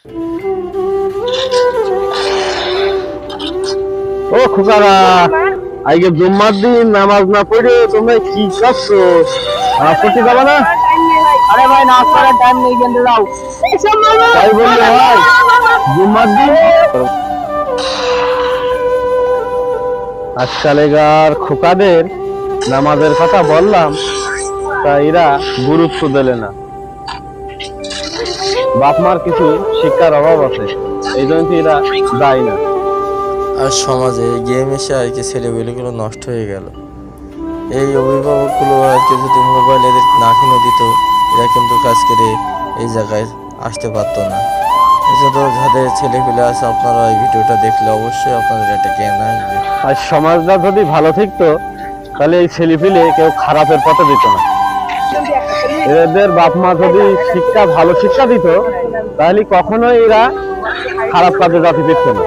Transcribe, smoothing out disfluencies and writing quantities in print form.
ও খোকারা, আজকে জুম্মার দিন নামাজ না পড়ে তোমরা কি করছো? পড়তে যাবে না? আরে ভাই নামাজ পড়ার টাইম নেই, কেন যাও? তাই বললে হয়? জুম্মার দিন আজকালের খোকাদের নামাজের কথা বললাম, তা এরা গুরুত্ব দিলে না। বাপ মার কিছু শিক্ষার অভাব আছে, এই জন্য এরা যায় না। আর সমাজে গেম এসে আর কি ছেলেগুলো নষ্ট হয়ে গেল। এই অভিভাবকগুলো আর কি যদি মোবাইল এদের না কিনে দিত, এরা কিন্তু কাজ করে এই জায়গায় আসতে পারতো না। এই জন্য যাদের ছেলেপিলে আছে, আপনারা এই ভিডিওটা দেখলে অবশ্যই আপনাদের একটা জ্ঞান আসবে। আর সমাজটা যদি ভালো থাকতো, তাহলে এই ছেলেপিলে কেউ খারাপের পথে দিত না। এদের বাপ মা যদি ভালো শিক্ষা দিত, তাহলে কখনোই এরা খারাপ কাজে জাতি দিত না।